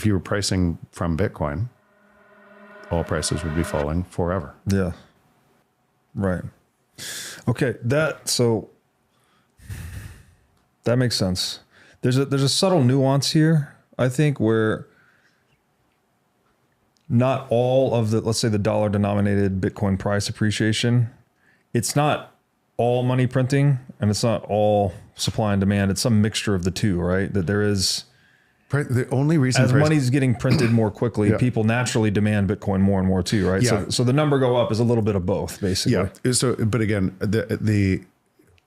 if you were pricing from Bitcoin, all prices would be falling forever. Yeah. Right. Okay. So that makes sense. There's a subtle nuance here, I think, where not all of the, let's say the dollar denominated Bitcoin price appreciation, it's not all money printing and it's not all supply and demand. It's some mixture of the two, right? That there is, The only reason as money's getting printed more quickly, Yeah. people naturally demand Bitcoin more and more too, right? Yeah. So the number go up is a little bit of both, basically. Yeah. So, but again,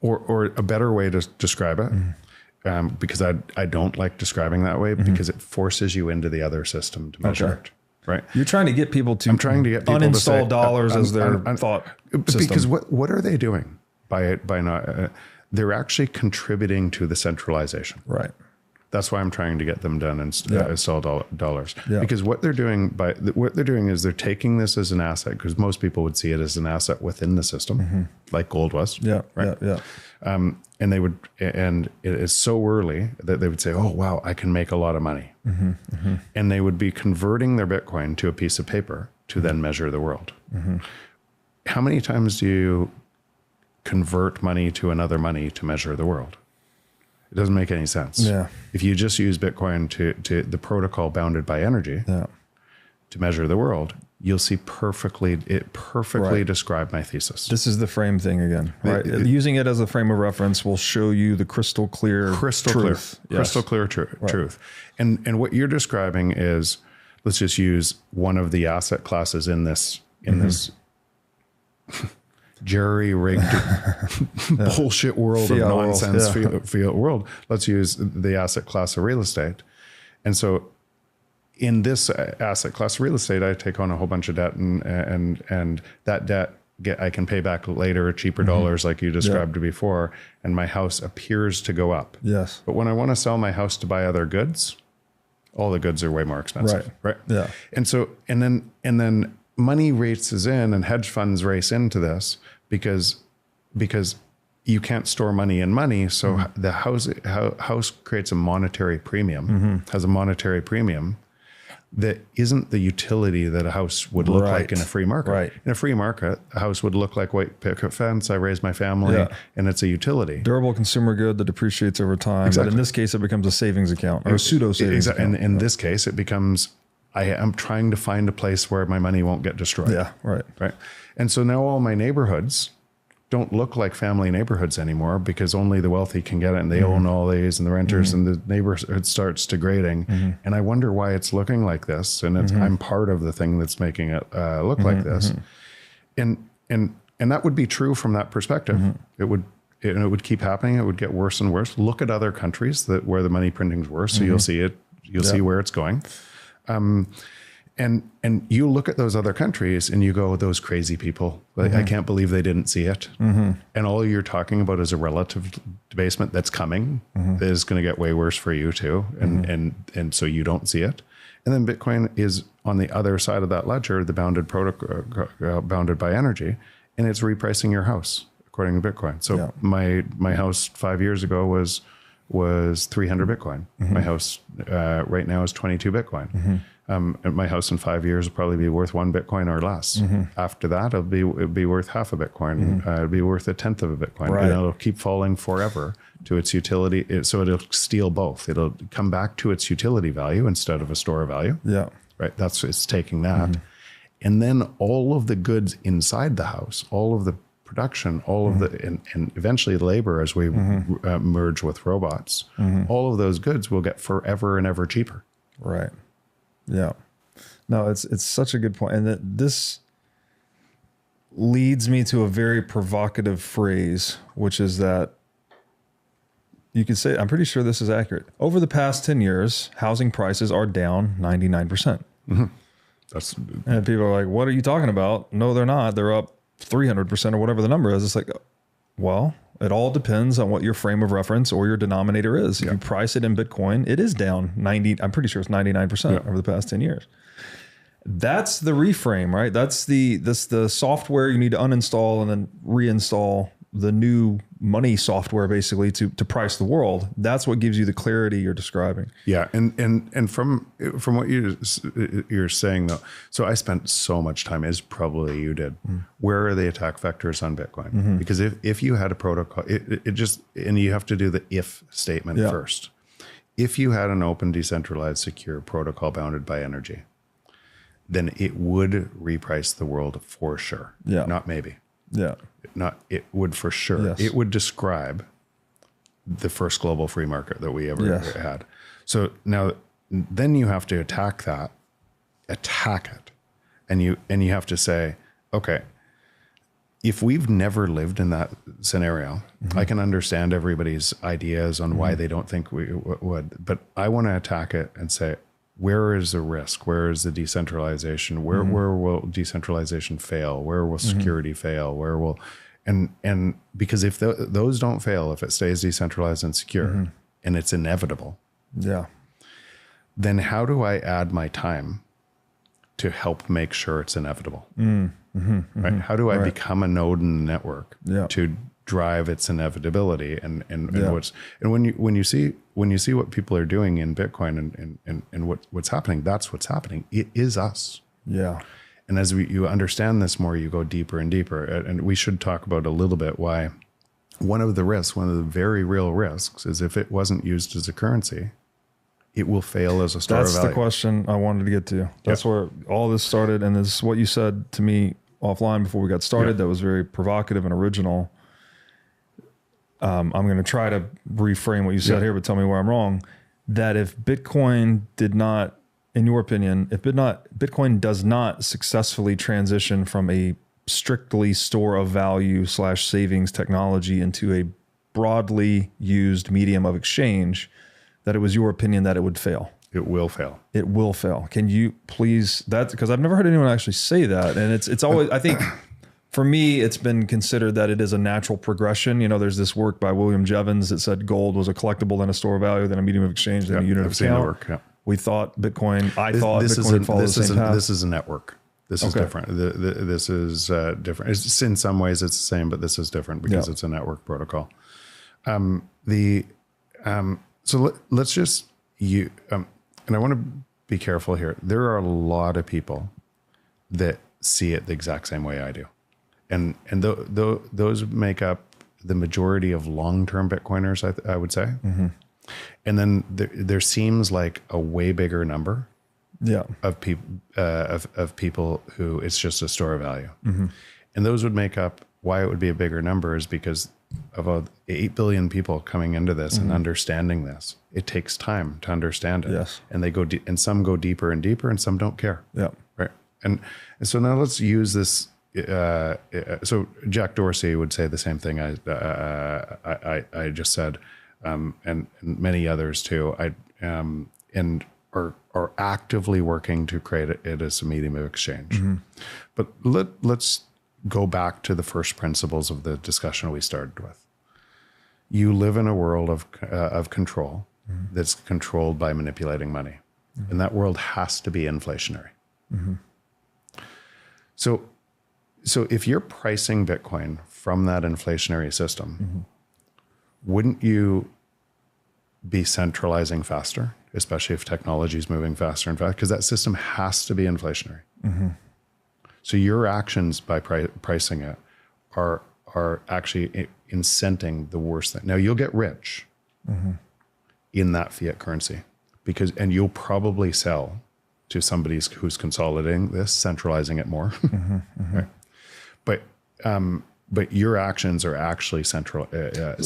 or a better way to describe it, because I don't like describing that way because it forces you into the other system to measure it. Right. You're trying to get people to, I'm trying to get people uninstall to say, dollars as their thought system. Because what are they doing by not? They're actually contributing to the centralization. Right. That's why I'm trying to get them done and install dollars. Yeah. Because what they're doing is they're taking this as an asset, because most people would see it as an asset within the system, like gold was. Yeah. Right. Yeah. And they would, and it is so early that they would say, "Oh wow, I can make a lot of money," and they would be converting their Bitcoin to a piece of paper to then measure the world. How many times do you convert money to another money to measure the world? It doesn't make any sense. Yeah. If you just use Bitcoin to the protocol bounded by energy to measure the world, you'll see perfectly describe my thesis. This is the frame thing again, right? Using it as a frame of reference will show you the crystal clear truth. Crystal clear truth. And what you're describing is, let's just use one of the asset classes in this jerry-rigged bullshit world Fiat of nonsense, world. fiat world. Let's use the asset class of real estate. And so in this asset class of real estate, I take on a whole bunch of debt, and that debt I can pay back later at cheaper dollars, like you described before, and my house appears to go up. Yes. But when I want to sell my house to buy other goods, all the goods are way more expensive. Right. Yeah. And so, and then money races in, and hedge funds race into this because you can't store money in money. So the house creates a monetary premium, has a monetary premium that isn't the utility that a house would look like in a free market. Right. In a free market, a house would look like white picket fence. I raise my family, and it's a utility. Durable consumer good that depreciates over time. Exactly. But in this case, it becomes a savings account or a pseudo savings account. And in this case, it becomes, I am trying to find a place where my money won't get destroyed. Yeah. Right. Right. And so now all my neighborhoods don't look like family neighborhoods anymore, because only the wealthy can get it, and they own all these, and the renters, and the neighborhood starts degrading. And I wonder why it's looking like this. And I'm part of the thing that's making it look like this. And that would be true from that perspective. It would keep happening. It would get worse and worse. Look at other countries where the money printing's worse. So you'll see it. You'll see where it's going. And you look at those other countries and you go, those crazy people, like, I can't believe they didn't see it. And all you're talking about is a relative debasement that's coming, that is going to get way worse for you too. And so you don't see it. And then Bitcoin is on the other side of that ledger, the bounded protocol, bounded by energy, and it's repricing your house according to Bitcoin. So my house 5 years ago was 300 Bitcoin. My house right now is 22 Bitcoin. My house in 5 years will probably be worth 1 Bitcoin or less. After that, it'll be worth half a Bitcoin. It'll be worth a tenth of a Bitcoin. Right. And it'll keep falling forever to its utility. So it'll steal both. It'll come back to its utility value instead of a store value. Yeah. Right. It's taking that. And then all of the goods inside the house, all of the production, all of the, and eventually labor, as we merge with robots, all of those goods will get forever and ever cheaper. Right. Yeah. No, it's such a good point. And that this leads me to a very provocative phrase, which is that you could say, I'm pretty sure this is accurate. Over the past 10 years, housing prices are down 99%. And people are like, what are you talking about? No, they're not. They're up 300% or whatever the number is. It's like, well, it all depends on what your frame of reference or your denominator is. If you price it in Bitcoin, it is down 90. I'm pretty sure it's 99% over the past 10 years. That's the reframe, right? That's the software you need to uninstall and then reinstall the new money software basically to price the world. That's what gives you the clarity you're describing. Yeah. And from what you're saying though, so I spent so much time, as probably you did, where are the attack vectors on Bitcoin? Because if you had a protocol, it just, and you have to do the if statement first. If you had an open, decentralized, secure protocol bounded by energy, then it would reprice the world for sure. Yeah. Not maybe. Yeah. It would for sure. Yes. It would describe the first global free market that we ever had. So now, then you have to attack it. And you have to say, okay, if we've never lived in that scenario, I can understand everybody's ideas on why they don't think we would, but I want to attack it and say, where is the risk? Where is the decentralization? Where will decentralization fail? Where will security fail? Where will, and because if those don't fail, if it stays decentralized and secure, and it's inevitable, then how do I add my time to help make sure it's inevitable? Right? How do I become a node in the network to drive its inevitability and when you see what people are doing in Bitcoin and what's happening, that's what's happening. It is us. Yeah. And as you understand this more, you go deeper and deeper. And we should talk about a little bit why one of the very real risks is if it wasn't used as a currency, it will fail as a store of value. That's the question I wanted to get to. That's where all this started. And this is what you said to me offline before we got started. That was very provocative and original. I'm going to try to reframe what you said here, but tell me where I'm wrong. That if Bitcoin did not, in your opinion, if Bitcoin does not successfully transition from a strictly store of value / savings technology into a broadly used medium of exchange, that it was your opinion that it would fail. It will fail. It will fail. Can you please, because I've never heard anyone actually say that. And it's always, I think, for me, it's been considered that it is a natural progression. You know, there's this work by William Jevons that said gold was a collectible, then a store of value, then a medium of exchange, then a unit of account. Work, We thought Bitcoin, Bitcoin would follow the same path. This is a network. This is different. This is different. It's, in some ways it's the same, but this is different because it's a network protocol. So let's just, and I want to be careful here. There are a lot of people that see it the exact same way I do. And those make up the majority of long-term Bitcoiners, I would say. And then there seems like a way bigger number of people of people who it's just a store of value. And those would make up why it would be a bigger number is because of 8 billion people coming into this and understanding this. It takes time to understand it. Yes. And they go and some go deeper and deeper and some don't care. Yeah. Right. And so now let's use this. So Jack Dorsey would say the same thing I just said, and many others too. And are actively working to create it as a medium of exchange. But let's go back to the first principles of the discussion we started with. You live in a world of control that's controlled by manipulating money, and that world has to be inflationary. So if you're pricing Bitcoin from that inflationary system, wouldn't you be centralizing faster, especially if technology is moving faster and faster? Because that system has to be inflationary. So your actions by pricing it are actually incenting the worst thing. Now you'll get rich in that fiat currency and you'll probably sell to somebody who's consolidating this, centralizing it more. Right? But your actions are actually centralized.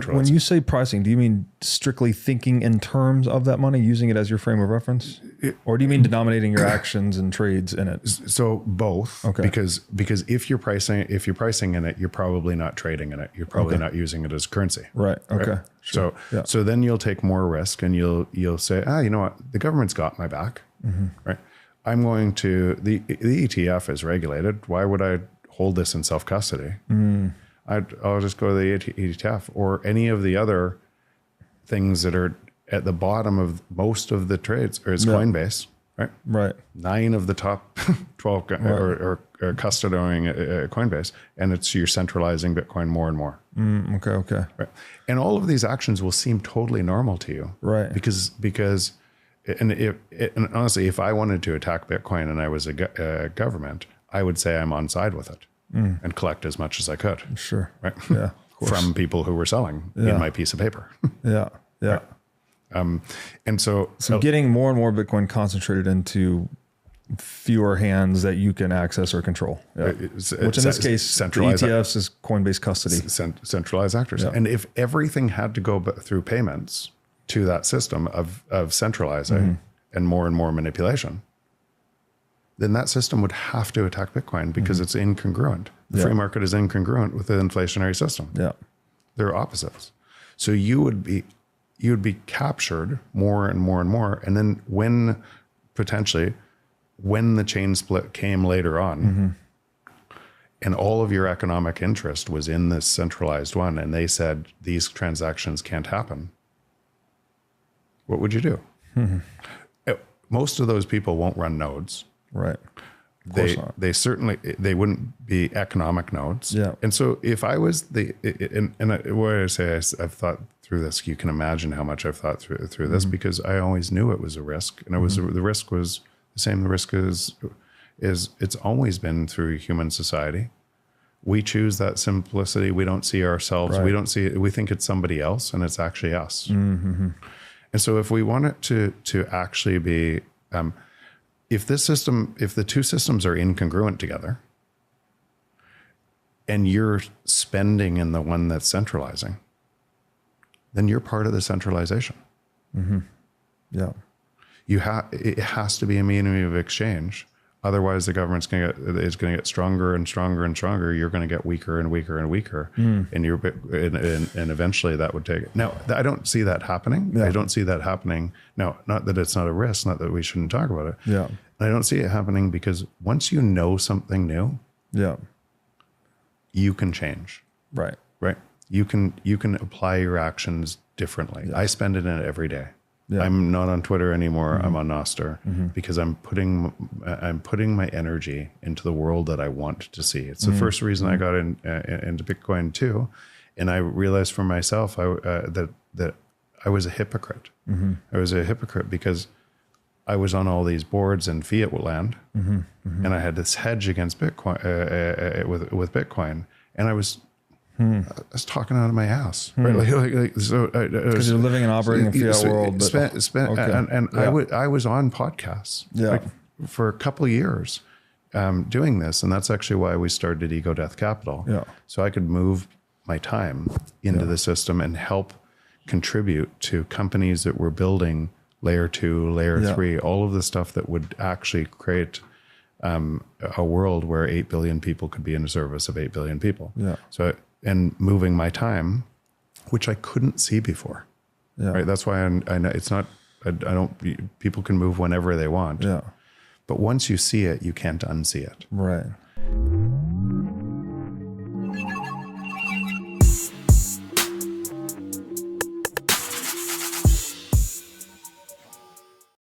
When you say pricing, do you mean strictly thinking in terms of that money, using it as your frame of reference? Or do you mean denominating your actions and trades in it? So both, because if you're pricing in it, you're probably not trading in it. You're probably not using it as currency. Right. Okay. Right? Sure. So then you'll take more risk and you'll say, you know what, the government's got my back, right? I'm going to, the ETF is regulated. Why would I hold this in self-custody? I'll just go to the ETF or any of the other things that are at the bottom of most of the trades, or it's Coinbase, right? Right. 9 of the top 12 or custodying Coinbase, and you're centralizing Bitcoin more and more. Okay. Right. And all of these actions will seem totally normal to you. Right. Because and honestly, if I wanted to attack Bitcoin and I was a government, I would say I'm on side with it and collect as much as I could. Sure. Right. Yeah. From people who were selling in my piece of paper. Yeah. Right. And so getting more and more Bitcoin concentrated into fewer hands that you can access or control. Yeah. Which in this case, centralized ETFs is Coinbase custody. Centralized actors. Yeah. And if everything had to go through payments to that system of centralizing and more manipulation, then that system would have to attack Bitcoin because it's incongruent. The free market is incongruent with the inflationary system. Yeah. They're opposites. So you would be captured more and more and more. And then when the chain split came later on and all of your economic interest was in this centralized one, and they said these transactions can't happen, what would you do? Most of those people won't run nodes. Right. They certainly wouldn't be economic nodes. Yeah. And so if I was what I say, I've thought through this. You can imagine how much I've thought through this because I always knew it was a risk, and it was the risk was the same. The risk is it's always been through human society. We choose that simplicity. We don't see ourselves. Right. We don't see it. We think it's somebody else, and it's actually us. And so if we want it to actually be if the two systems are incongruent together and you're spending in the one that's centralizing, then you're part of the centralization. Yeah. It has to be a medium of exchange. Otherwise the government's going to get stronger and stronger and stronger. You're going to get weaker and weaker and weaker. And eventually that would take it. Now, I don't see that happening. Yeah. I don't see that happening. No, not that it's not a risk, not that we shouldn't talk about it. Yeah. And I don't see it happening because once you know something new, you can change. Right. Right. You can apply your actions differently. Yeah. I spend it in it every day. Yeah. I'm not on Twitter anymore. I'm on Nostr because I'm putting my energy into the world that I want to see. It's the first reason I got into Bitcoin too, and I realized for myself that I was a hypocrite. I was a hypocrite because I was on all these boards in fiat land, and I had this hedge against Bitcoin with Bitcoin, and I was talking out of my ass, right? So because you're living and operating in a fiat world. I was on podcasts for a couple of years doing this, and that's actually why we started Ego Death Capital. Yeah. So I could move my time into the system and help contribute to companies that were building layer 2, layer 3, all of the stuff that would actually create a world where 8 billion people could be in the service of 8 billion people. Yeah. So. And moving my time, which I couldn't see before. Yeah. Right. That's why I know it's not, I don't, people can move whenever they want. Yeah. But once you see it, you can't unsee it. Right.